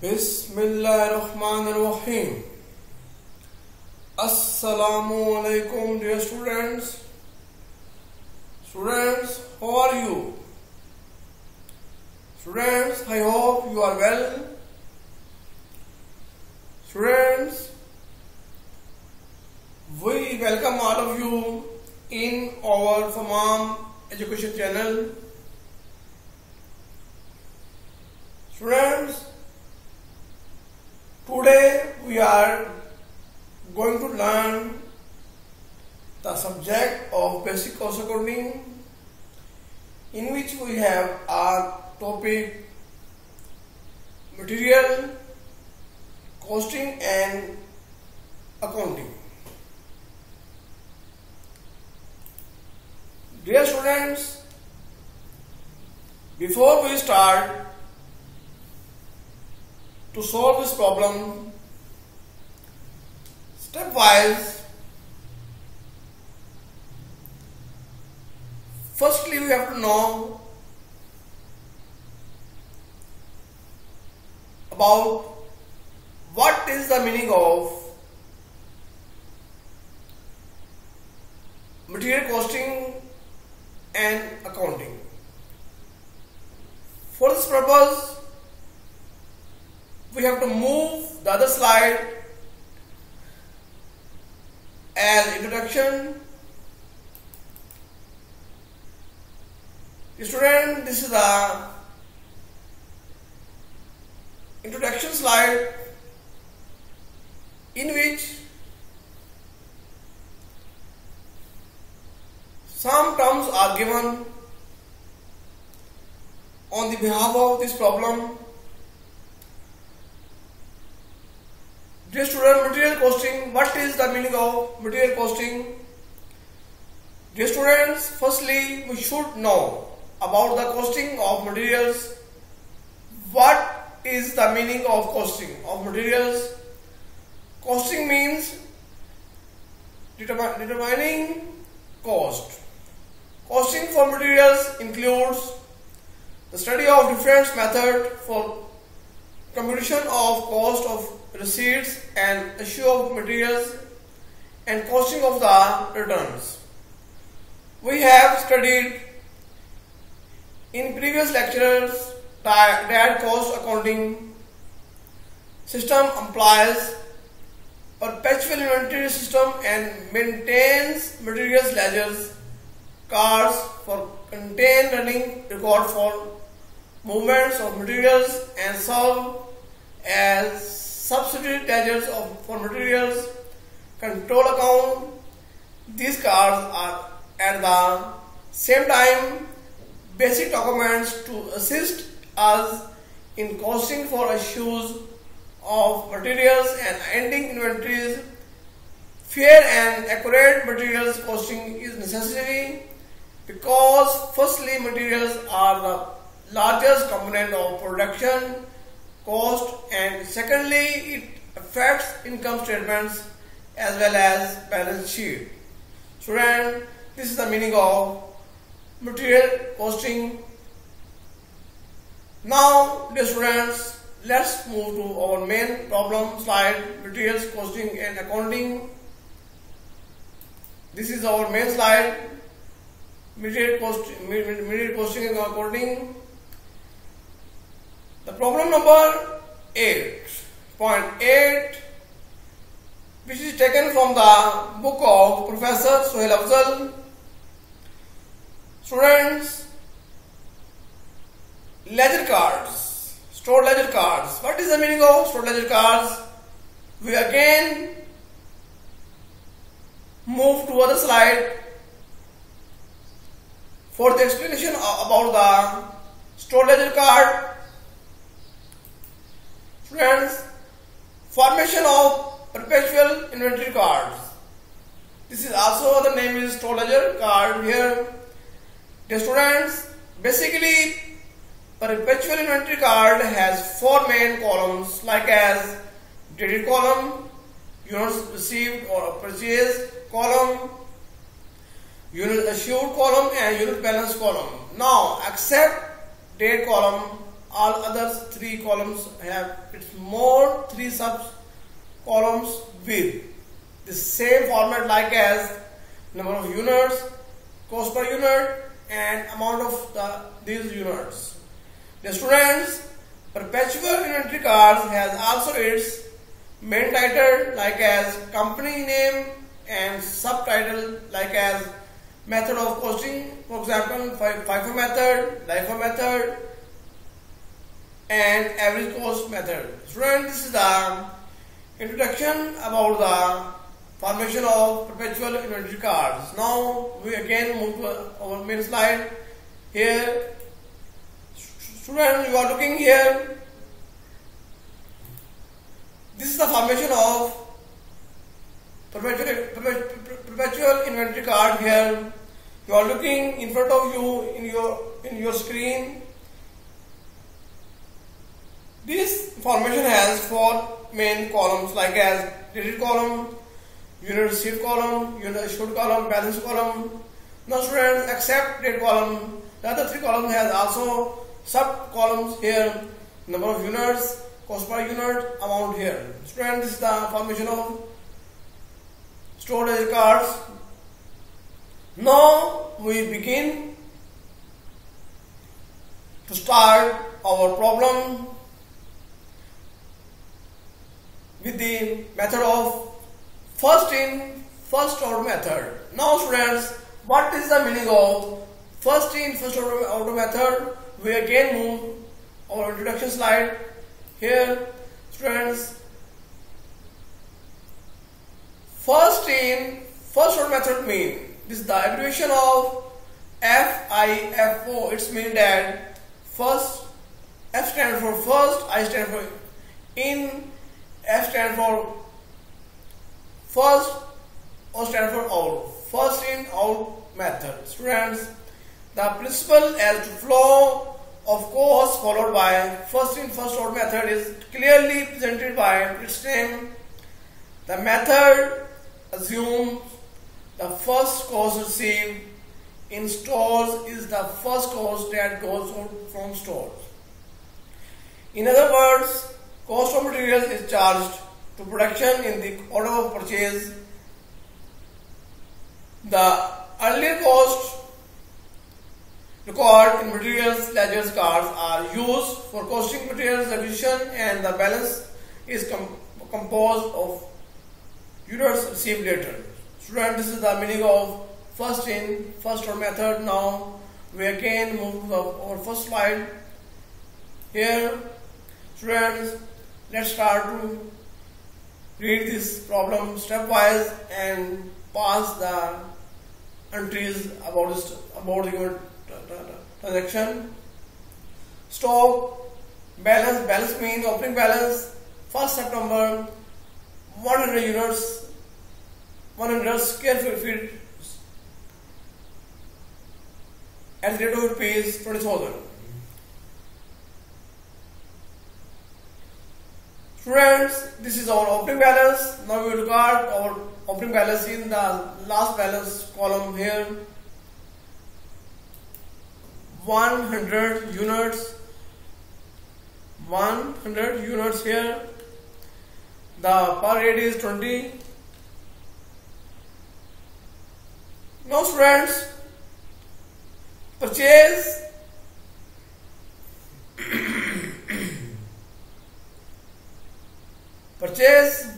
Bismillahirrahmanirrahim. Assalamu alaikum, dear students. Students, how are you? Students, I hope you are well. Students, we welcome all of you in our Famam Education channel. Students, today we are going to learn the subject of basic cost accounting, in which we have our topic material costing and accounting. Dear students, before we start to solve this problem stepwise, firstly we have to know about what is the meaning of material costing and accounting. For this purpose, we have to move the other slide as introduction. Student, this is the introduction slide in which some terms are given on the behalf of this problem. Dear student, material costing, what is the meaning of material costing? Dear students, firstly we should know about the costing of materials. What is the meaning of costing of materials? Costing means determining cost. Costing for materials includes the study of different methods for computation of cost of receipts and issue of materials and costing of the returns. We have studied in previous lectures that cost accounting system applies perpetual inventory system and maintains materials ledgers, cards for contain running record for movements of materials and serve as subsidiary ledgers for materials, control account. These cards are at the same time basic documents to assist us in costing for issues of materials and ending inventories. Fair and accurate materials costing is necessary because firstly materials are the largest component of production cost, and secondly it affects income statements as well as balance sheet. Student, this is the meaning of material costing. Now dear students, let's move to our main problem slide, materials costing and accounting. This is our main slide, material costing and accounting. The problem number 8.8, which is taken from the book of Professor Sohail Afzal. Students, ledger cards, stored ledger cards. What is the meaning of stored ledger cards? We again move to other slide for the explanation about the stored ledger card. Friends, formation of perpetual inventory cards. This is also the name is stored ledger card here. Dear students, basically perpetual inventory card has four main columns like as debit column, units received or purchased column, unit assured column and unit balance column. Now except date column, all other three columns have its more three sub columns with the same format like as number of units, cost per unit, and amount of these units. The students, perpetual inventory cards has also its main title like as company name and subtitle like as method of costing, for example FIFO method, LIFO method, and average cost method. Students, this is the introduction about the formation of perpetual inventory cards. Now we again move to our main slide. Here, students, you are looking here. This is the formation of perpetual inventory card. Here you are looking in front of you in your screen. This formation has four main columns like as credit column, unit received column, unit issued column, balance column. Now students, except date column, the other three columns has also sub columns here, number of units, cost per unit, amount here. Students, this is the formation of stored ledger cards. Now we begin to start our problem with the method of first in first out method. Now students, what is the meaning of first in first out method? We again move our introduction slide. Here students, first in first out method mean, this is the abbreviation of FIFO. It's mean that first, F stands for first, I stand for in, F stands for first, O stands for out. First in out method. Students, the principle as to flow of cost followed by first in first out method is clearly presented by its name. The method assumes the first cost received in stores is the first cost that goes out from stores. In other words, cost of materials is charged to production in the order of purchase. The earlier cost recorded in materials ledger cards are used for costing materials acquisition, and the balance is composed of units received later. Students, this is the meaning of first in first out method. Now we again move to our first slide. Here, students, let's start to read this problem stepwise and pass the entries about the transaction. Stock balance mean opening balance 1st September 100 units, 100 square feet at the rate of rupees 20,000. Students, this is our opening balance. Now we will record our opening balance in the last balance column here. 100 units. 100 units here. The per rate is 20. Now students, purchase purchase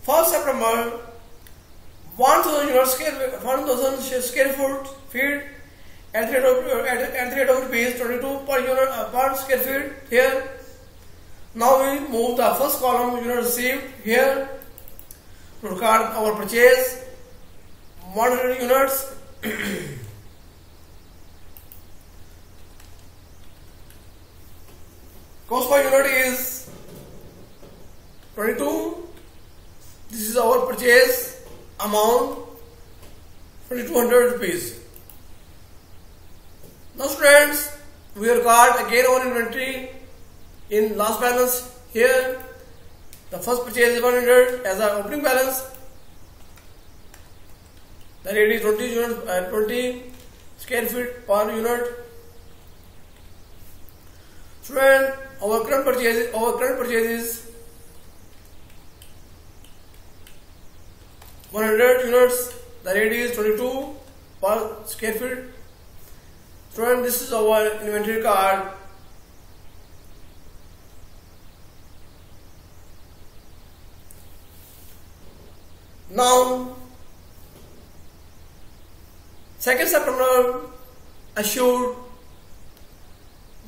First September 1,000 square feet at the rate of rupees 22 per unit per square feet here. Now we move the first column unit received here to record our purchase 100 units. Cost per unit is 22. This is our purchase amount 2200 rupees. Now students, we record again our inventory in last balance. Here the first purchase is 100 as our opening balance. The rate is 20 units, 20 square feet per unit. Student, our current purchase is 100 units. The rate is 22 per square feet. Student, this is our inventory card. Now, 2nd September assured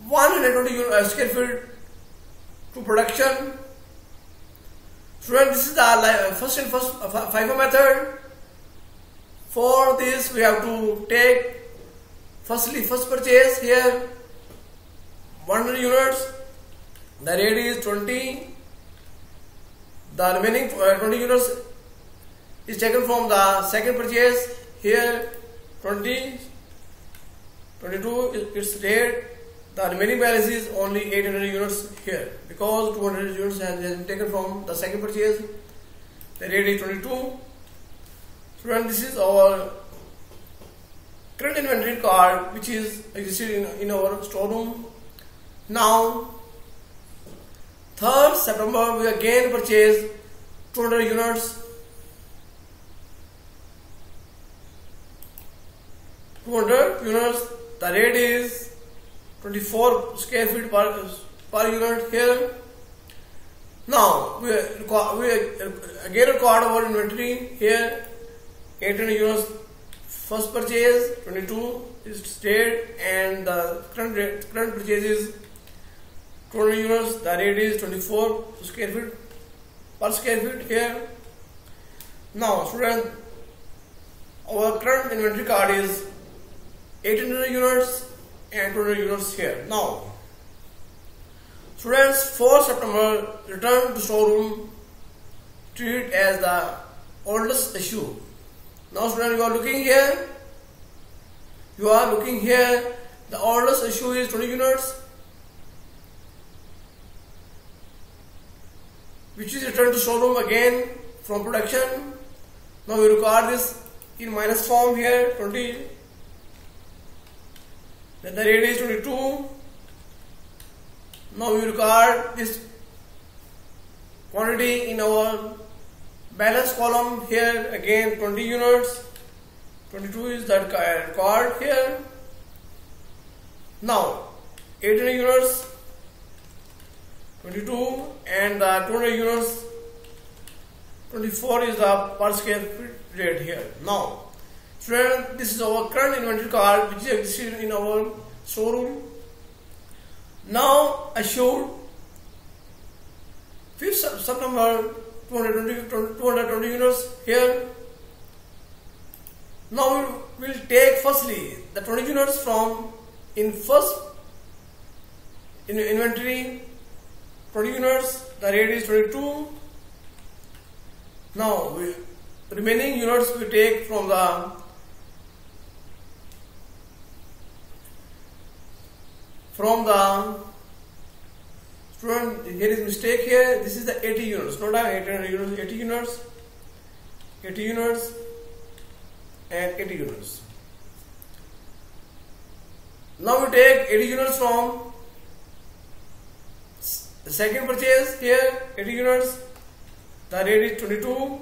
120 square feet to production. Student, this is the first FIFO method. For this, we have to take first purchase here 100 units. The rate is 20. The remaining 20 units is taken from the second purchase. Here 20, 22 its rate. The remaining balance is only 800 units here because 200 units has been taken from the second purchase. The rate is 22. Student, this is our current inventory card which is existed in our storeroom. Now, 3rd September we again purchase 200 units. 200 units. The rate is 24 square feet per unit here. Now we again record our inventory here. 800 units first purchase, 22 is stayed, and the current purchase is 200 units. The rate is 24 square feet per square feet here. Now, student, our current inventory card is 800 units and 200 units here. Now, students, 4th September return to storeroom, treat as the oldest issue. Now, student, you are looking here. The oldest issue is 20 units, which is returned to showroom again from production. Now we record this in minus form here, 20. Then the rate is 22. Now we record this quantity in our balance column here again, 20 units. 22 is that record here. Now 800 units, 22, and the 200 units, 24 is the per square feet rate here. Now, student, this is our current inventory card which is existed in our showroom. Now assured 5th September 220 units here. Now we will take firstly the 20 units from in first inventory, 20 units, the rate is 22. Now remaining units we take from the student, here is mistake here. This is the 80 units, not 800 units, 80 units, 80 units and 80 units. Now we take 80 units from the second purchase here, 80 units, the rate is 22.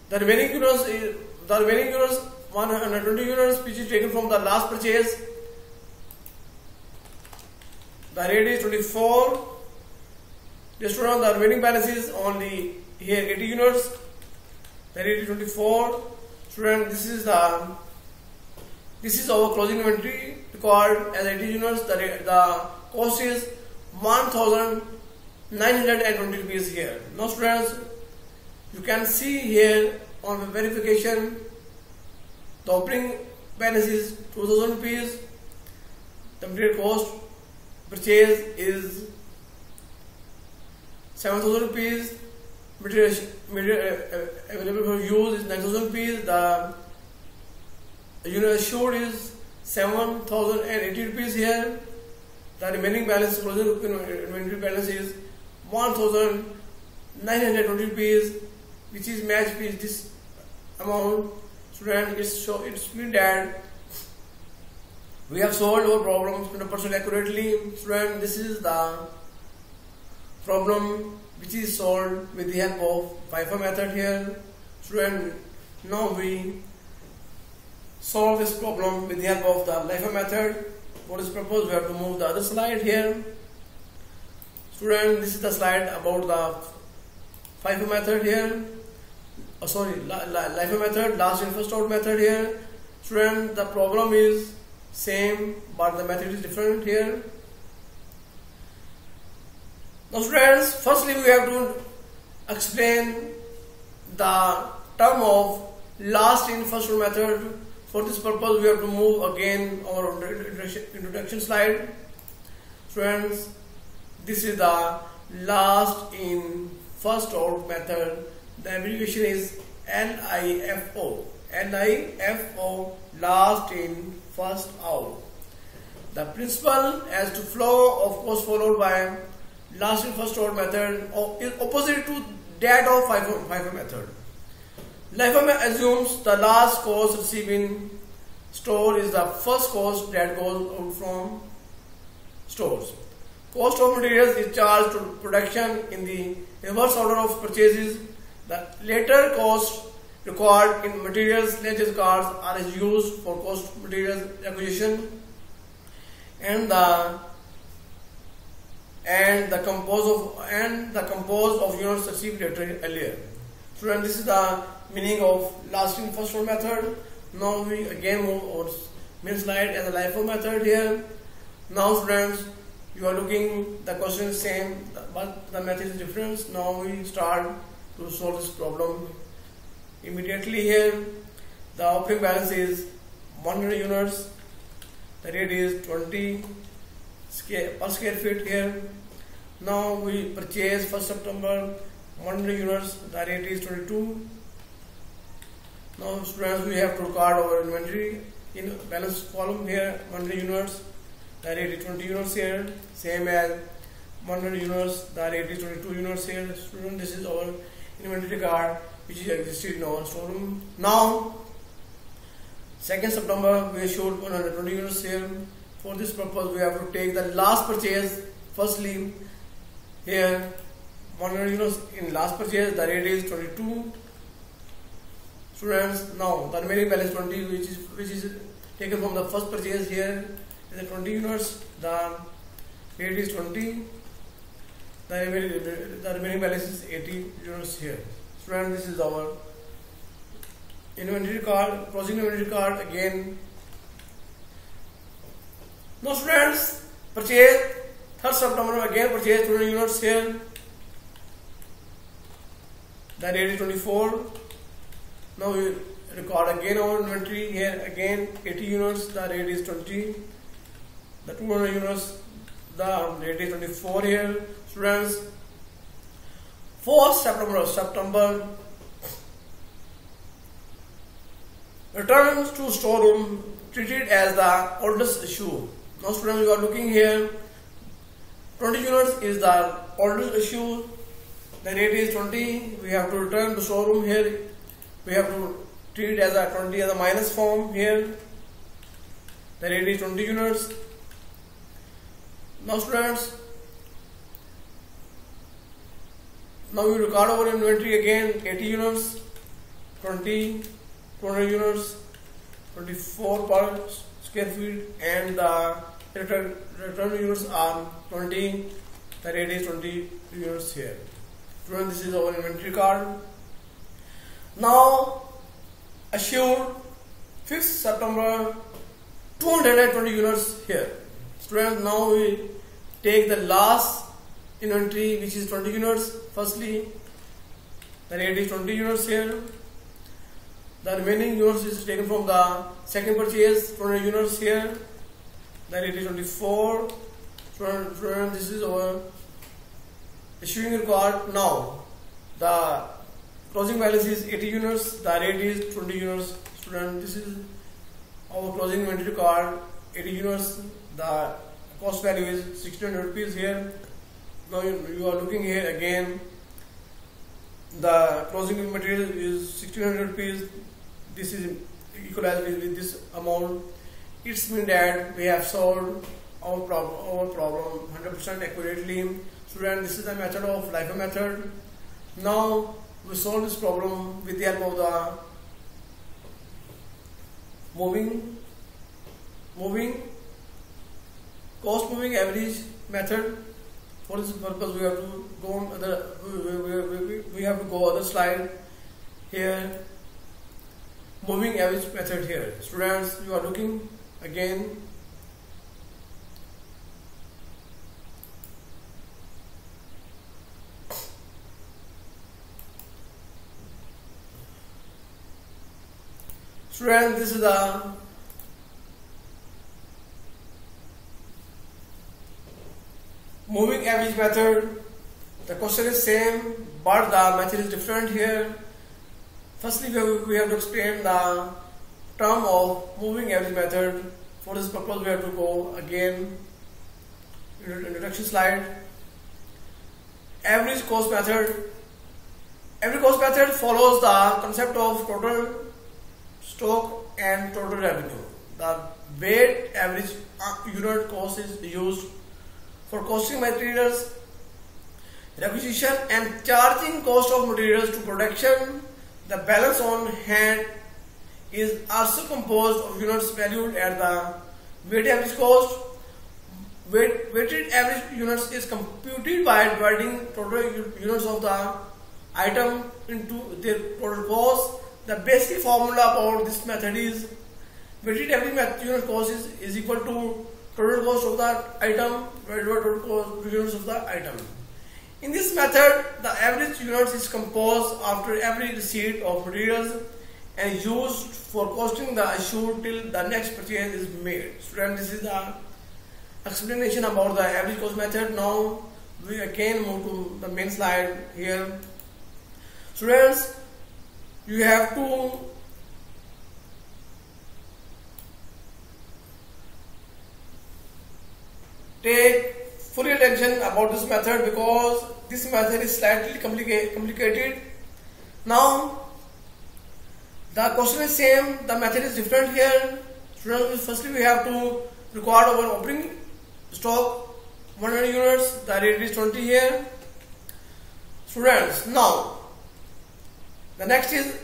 The remaining units 120 units which is taken from the last purchase. The rate is 24. Just on the remaining balance is only here 80 units. The rate is 24. Student, this is our closing inventory required as 80 units. The cost is 1,920 rupees here. Now students, you can see here on the verification the opening balance is 2,000 rupees. The material cost purchase is 7,000 rupees. Material available for use is 9,000 rupees. The unit assured is 7,080 rupees here. The remaining balance, closing inventory balance is 1,920 rupees, which is matched with this amount. Student, it's mean that we have solved our problem 100% accurately. Student, this is the problem which is solved with the help of FIFO method here. Student, now we solve this problem with the help of the LIFO method. For this purpose, we have to move the other slide here. Student, this is the slide about the FIFO method here. LIFO method, last in first out method here. Student, the problem is same, but the method is different here. Now students, firstly we have to explain the term of last in first out method. For this purpose, we have to move again our introduction slide. Students, this is the last in first out method. The abbreviation is LIFO. LIFO, last in first out. The principle as to flow of cost followed by last in first out method is opposite to that of FIFO method. LIFO assumes the last cost received in store is the first cost that goes out from stores. Cost of materials is charged to production in the reverse order of purchases. The later cost required in materials such as cars are used for cost materials acquisition and the composed of units received earlier. Student, this is the meaning of last in first out method. Now we again move our main slide as a LIFO method here. Now students, you are looking, the question is same but the method is different. Now we start to solve this problem immediately here. The opening balance is 100 units. The rate is 20 per square feet here. Now we purchase 1st September 100 units. The rate is 22. Now students, we have to record our inventory in balance column here. 100 units. The rate is 20 units here. Same as 100 units. The rate is 22 units here. Student, this is our inventory card which is existed in our storeroom. Now 2nd September we issued 120 units here. For this purpose, we have to take the last purchase. Firstly, here 100 units in last purchase. The rate is 22. Students, now the remaining balance 20, which is taken from the first purchase here is the 20 units. The rate is 20. The remaining balance is 80 units here. Students, this is our inventory card, closing inventory card again. Now students, purchase 3rd September again purchase 20 units here. The rate is 24. Now we record again our inventory here again 80 units. The rate is 20. The 200 units. The rate is 24 here. Students, 4th September returns to storeroom treated as the oldest issue. Now students, you are looking here, 20 units is the oldest issue. The rate is 20. We have to return to storeroom here. We have to treat it as a 20 as a minus form here. The rate is 20 units. Now students, now we record our inventory again 80 units, 20, 200 units, 24 per square feet, and the return units are 20. The rate is 20 units here. Students, this is our inventory card. Now assured 5th September 220 units here. Students, now we take the last inventory which is 20 units. Firstly, the rate is 20 units here. The remaining units is taken from the second purchase, 200 units here. The rate is 24. Students, this is our issuing record. Now the closing balance is 80 units. The rate is 20 units. Student, this is our closing inventory card, 80 units. The cost value is 1600 rupees here. Now you are looking here again. The closing material is 1600 rupees. This is equalized with this amount. It's mean that we have solved our problem 100% accurately. Student, this is the method of LIFO method. Now we solve this problem with the help of the cost moving average method. For this purpose, we have to go on we have to go other slide here. Moving average method here. Students, you are looking again. Students, this is the moving average method. The question is same, but the method is different here. Firstly, we have to explain the term of moving average method. For this purpose, we have to go again introduction slide. Average cost method. Every cost method follows the concept of total stock and total revenue. The weighted average unit cost is used for costing materials, requisition and charging cost of materials to production. The balance on hand is also composed of units valued at the weighted average cost. Weighted average units is computed by dividing total units of the item into their total cost. The basic formula for this method is weighted average unit cost is equal to total cost of the item divided by total cost units of the item. In this method, the average units is composed after every receipt of materials and used for costing the assured till the next purchase is made. Student, this is the explanation about the average cost method. Now we again move to the main slide here. Students, you have to take full attention about this method because this method is slightly complicated. Now the question is same, the method is different here. Students, firstly we have to record our opening stock 100 units, the rate is 20 here. Students, now the next is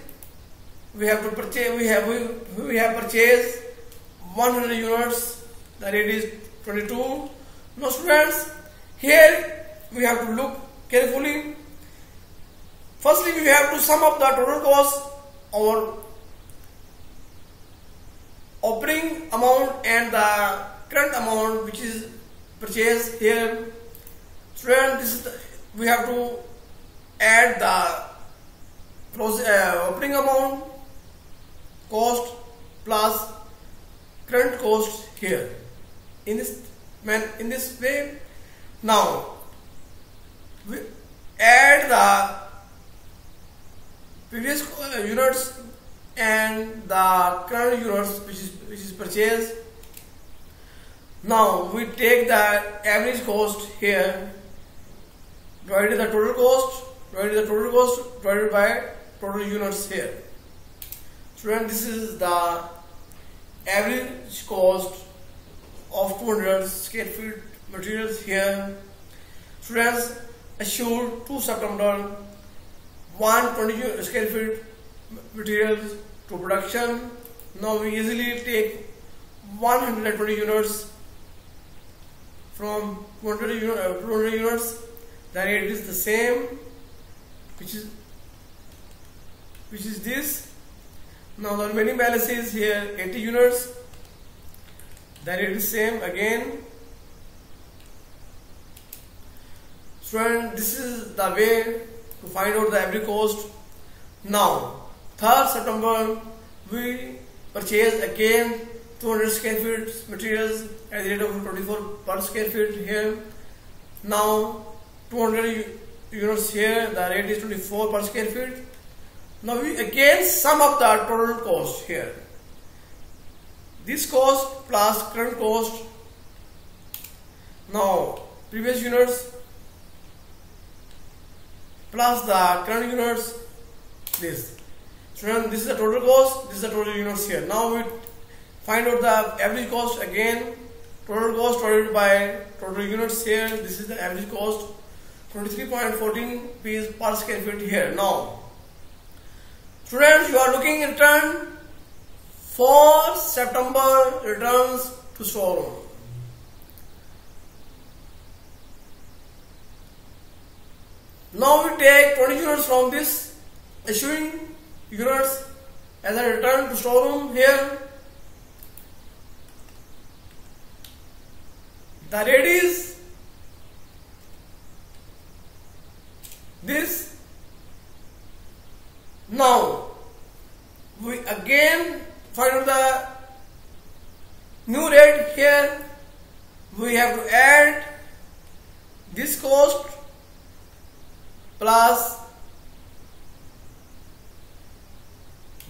we have to purchase, we have purchased 100 units, the rate is 22. Now students, here we have to look carefully. Firstly, we have to sum up the total cost or opening amount and the current amount which is purchased here. Students, this is we have to add the opening amount cost plus current cost here. In this way, now we add the previous units and the current units which is purchased. Now we take the average cost here, divided the total cost, divided by total units here. Student, this is the average cost of 200 square feet materials here. Students, assured 2 September 120 square feet materials to production. Now we easily take 120 units from 200 units. The rate is the same, which is this. Now the remaining balance is here 80 units. The rate is same again. Student, this is the way to find out the average cost. Now 3rd September we purchase again 200 square feet materials at the rate of 24 per square feet here. Now 200 units here, the rate is 24 per square feet. Now we again sum up the total cost here. this cost plus current cost. Now previous units plus the current units, this. So this is the total cost, this is the total units here. Now we find out the average cost again. Total cost divided by total units here. This is the average cost, 23.14 rupees per square feet here. Now students, you are looking return for September returns to storeroom. Now we take 20 units from this issuing units as a return to storeroom here. The rate is this. Now we again find out the new rate here. We have to add this cost plus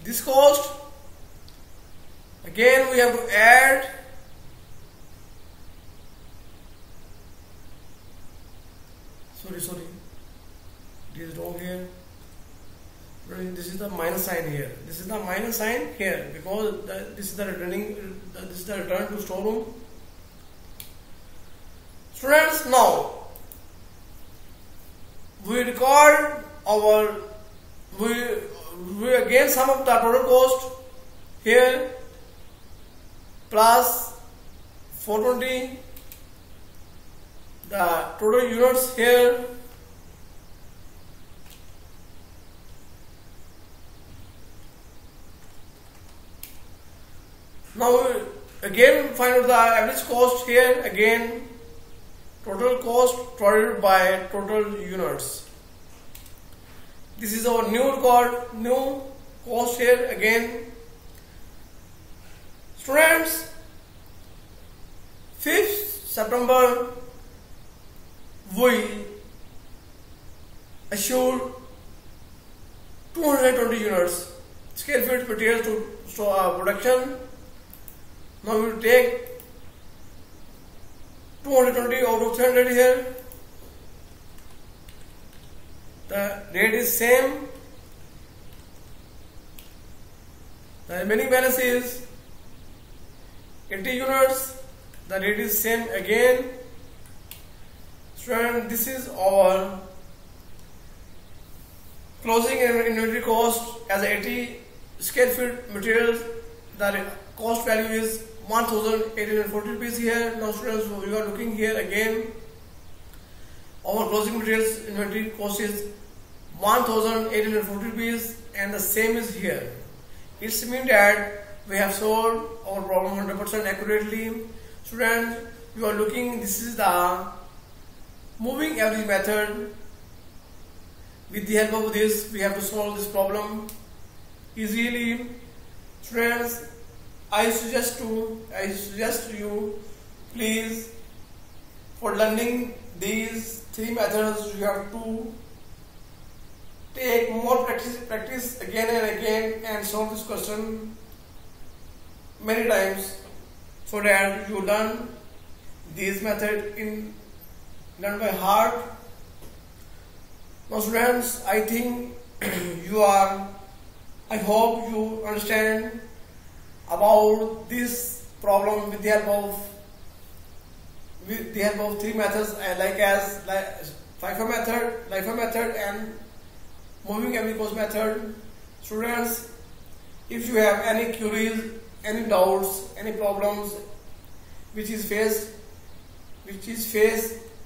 this cost. Again we have to add sorry, it is wrong here. This is the minus sign here. This is the minus sign here because this is the return to storeroom. Students, now we record our we again sum up the total cost here plus 420 the total units here. Now we again find out the average cost here. Again total cost divided by total units. This is our new record, new cost here again. Students, 5th September we assured 220 units square feet materials to production. Now we will take 220 out of 300 here. The rate is same. The remaining balance is 80 units. The rate is same again. Student, this is our closing inventory cost as 80 square feet materials. The cost value is 1,840 rupees here. Now students, you are looking here again. Our closing materials inventory cost is 1,840 rupees and the same is here. It's mean that we have solved our problem 100% accurately. Students, you are looking, this is the moving average method. With the help of this, we have to solve this problem easily. Students, I suggest you, please, for learning these three methods, you have to take more practice again and again and solve this question many times so that you learn these methods learn by heart. Now students, I think I hope you understand about this problem with the help of three methods like FIFO method and moving average cost method. Students, if you have any queries, any doubts, any problems which is faced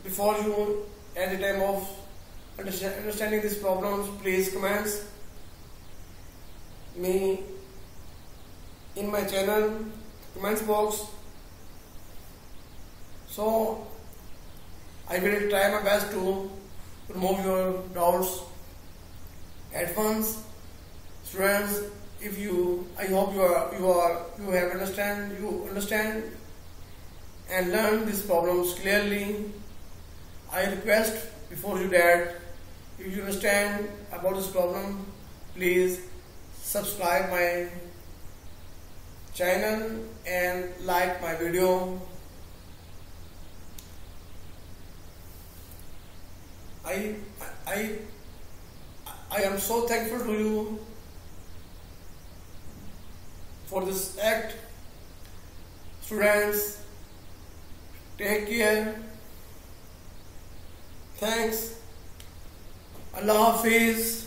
before you at the time of understanding these problems, please comments me in my channel comments box. So I will try my best to remove your doubts at once. Students, I hope you understand and learn these problems clearly. I request before you that if you understand about this problem, please subscribe my channel and like my video. I am so thankful to you for this act. Students, take care. Thanks. Allah Hafiz.